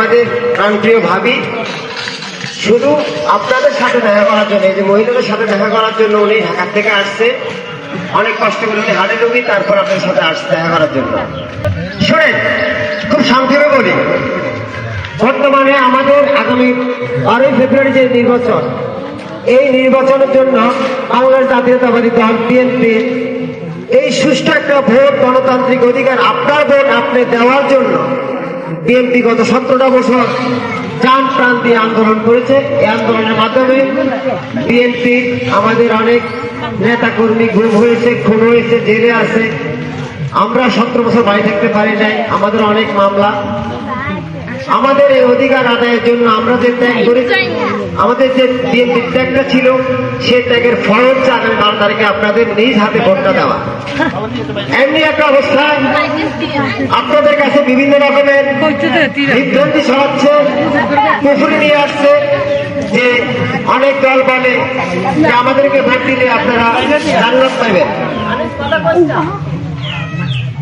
আমাদের প্রাণপ্রিয় ভাবি শুধু আপনাদের সাথে দেখা করার জন্য, এই যে মহিলাদের সাথে দেখা করার জন্য উনি ঢাকা থেকে আসছে, অনেক কষ্ট করে উনি হাটে ঢুকি, তারপর আপনার সাথে আসছে দেখা করার জন্য। শোনেন, খুব সংক্ষেপে বলি, বর্তমানে আমাদের আগামী 12 ফেব্রুয়ারি যে নির্বাচন, এই নির্বাচনের জন্য বাংলাদেশ জাতীয়তাবাদী দল বিএনপি এই সুষ্ঠু একটা ভোট, গণতান্ত্রিক অধিকার, আপনার ভোট আপনি দেওয়ার জন্য বিএনপি গত 17টা বছর জান প্রাণ দিয়ে আন্দোলন করেছে। এই আন্দোলনের মাধ্যমে বিএনপি আমাদের অনেক নেতা কর্মী গুম হয়েছে, খুন হয়েছে, জেলে আছে। আমরা 17 বছর বাড়ি থাকতে পারি নাই, আমাদের অনেক মামলা। আমাদের এই অধিকার আদায়ের জন্য আমরা যে ত্যাগ করেছি, আমাদের যে বিএনপি ত্যাগটা ছিল, সে ত্যাগের ফল হচ্ছে আগামী 12 তারিখে আপনাদের নিজ হাতে ভোটটা দেওয়া। এমনি একটা অবস্থায় আপনাদের কাছে বিভিন্ন রকমের বিভ্রান্তি ছড়াচ্ছে, কুফরি নিয়ে আসছে, যে অনেক দল বলে যে আমাদেরকে ভোট দিলে আপনারা জান্নাত পাবেন।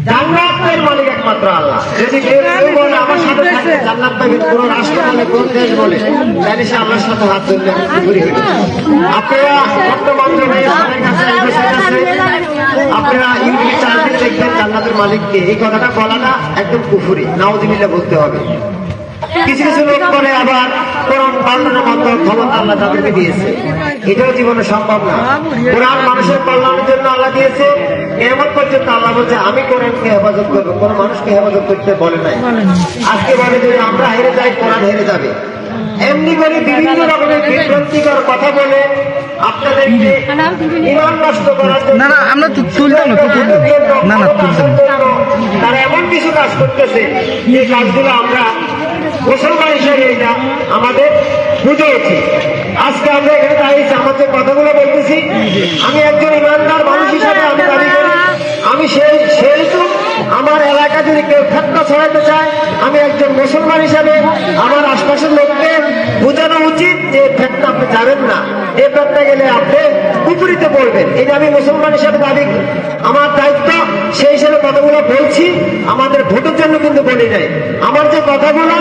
জান্নাতের মালিক একমাত্র আল্লাহ। যদি কেউ বলে আমার সাথে থাকলে জান্নাত পাবেন, কোন রাষ্ট্র বলে, কোন দেশ বলে, তাহলে সে আল্লাহর সাথে হাত ধরলে কুফরি হয়ে যাবে। আপনারা বর্তমান যুগে আপনাদের কাছে আপনারা ইউটিউবে চালাতে দেখবেন জান্নাতের মালিককে, এই কথাটা বলাটা একদম কুফরি, নাউযুবিল্লাহ বলতে হবে। কিছু কিছু লোক করে আবার কোরআন পালনের মতো ক্ষমতা আল্লাহ তাদেরকে দিয়েছে, এটাও জীবনে সম্ভব না। কোরআন মানুষের কল্যাণের জন্য আল্লাহ দিয়েছে, এমন পর্যন্ত আল্লাহ বলছে আমি কোরআনকে হেফাজত করবো, কোন মানুষকে হেফাজত করতে বলে নাই। আজকে বলে যদি আমরা হেরে যাই, কোরআন হেরে যাবে। এমনি করে বিভিন্ন রকমের বিভ্রান্তিকর কথা বলে আপনাদেরকে ইমান নষ্ট করার জন্য, তারা এমন কিছু কাজ করতেছে, যে কাজগুলো আমরা মুসলমান হিসেবে এটা আমাদের বুঝে উঠি। আজকে আমরা এখানে দাঁড়িয়েছি, আমার যে কথাগুলো বলতেছি, আমি একজন ইমানদার মানুষ হিসাবে আমি দাবি করি, আমি সেহেতু আমার এলাকা যদি কেউ ফেতনা ছড়াইতে চায়, আমি একজন মুসলমান হিসাবে আমার আশপাশের লোককে বোঝানো উচিত যে ফেতনা আপনি যাবেন না, এই ফেতনা গেলে আপনি কুফরিতে পড়বেন। এটা আমি মুসলমান হিসাবে দাবি, আমার দায়িত্ব, সেই হিসেবে কথাগুলো বলছি। আমাদের ভোটের জন্য কিন্তু বলি নাই, আমার যে কথাগুলো,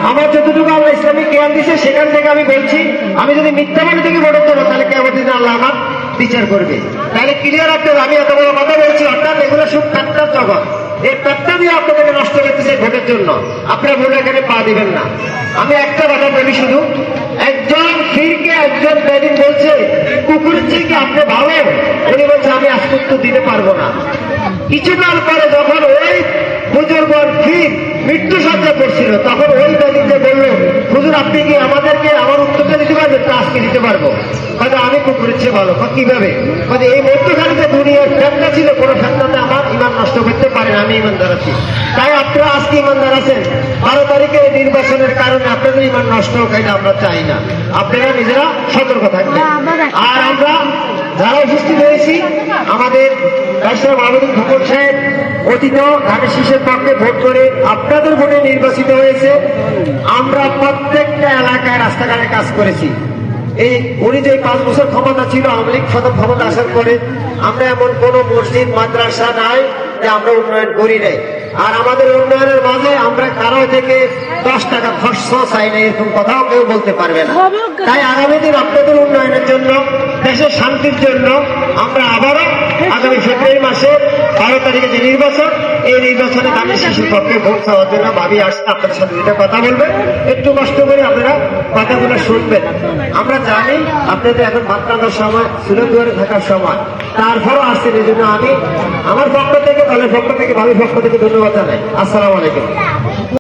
আমার যতটুকু আল্লাহ ইসলামিক জ্ঞান দিচ্ছে সেখান থেকে আমি বলছি। আমি যদি মিথ্যা বলে থেকে ভোটের জন্য, তাহলে কেমন দিন আল্লাহ আমার বিচার করবে। তাহলে ক্লিয়ার রাখতে হবে, আমি এত বড় কথা বলছি, অর্থাৎ এগুলো সব ফেতনার জগৎ। এই ফেতনা দিয়ে আপনাদেরকে নষ্ট করতেছে ভোটের জন্য, আপনারা ভোট এখানে পা দিবেন না। আমি একটা কথা বলি শুধু, একজন ফিরকে একজন বেদিন বলছে কুকুরের থেকে আপনি ভালো, উনি বলছে আমি আজকে উত্তর দিতে পারবো না। কিছুকাল পরে যখন ওই বুজুর্গ ফির মৃত্যু সজ্জা করছিল, তখন ওই বেদিনকে বললো হুজুর আপনি কি আমাদেরকে আমার উত্তরটা দিতে পারবেন? তা আজকে দিতে পারবো। হয়তো আমি কুকুরের চেয়ে ভালো। কিভাবে? এই মধ্যখানে দুনিয়ার ফেতনা ছিল, কোনো ফেতনাতে আমার ইমান নষ্ট করতে পারে না, আমি ইমানদার আছি। তাই আপনারা আজকে ইমানদার আছেন, 12 তারিখের নির্বাচনের কারণে আপনাদের ইমান নষ্ট হোক, এটা আমরা চাই না। আপনারা নিজেরা সতর্ক থাকবেন। আর আমরা যারা উপস্থিত হয়েছি, আমাদের ডাক্তার মাহমুদুল খোকন সাহেব অতীত ধানের শীষের পক্ষে ভোট করে আপনাদের ভোটে নির্বাচিত হয়েছে। আমরা প্রত্যেকটা এলাকায় রাস্তাঘাটে কাজ করেছি। এই উনি যে 5 বছর ক্ষমতা ছিল, আওয়ামী লীগ ক্ষমতা আসার পরে আমরা এমন কোন মসজিদ মাদ্রাসা নাই যে আমরা উন্নয়ন করি নাই। আর আমাদের উন্নয়নের মাঝে আমরা কারো থেকে 10 টাকা খরচ চাই না, এরকম কথাও কেউ বলতে পারবে না। তাই আগামী দিন আপনাদের উন্নয়নের জন্য, দেশের শান্তির জন্য আমরা আবারও আগামী ফেব্রুয়ারি মাসে 12 তারিখে যে নির্বাচন, এই নির্বাচনে ধানের শীষের পক্ষে ভোট চাওয়ার জন্য ভাবি আসছে, আপনাদের সাথে যেটা কথা বলবেন একটু কষ্ট করে আপনারা কথাগুলো শুনবেন। আমরা জানি আপনাদের এখন ভাত রান্নার সময়, সুলভ দুয়ারে থাকার সময়, তারপরও আসছেন। এই জন্য আমি আমার পক্ষ থেকে, দলের পক্ষ থেকে, ভাবির পক্ষ থেকে ধন্যবাদ জানাই। আসসালামু আলাইকুম।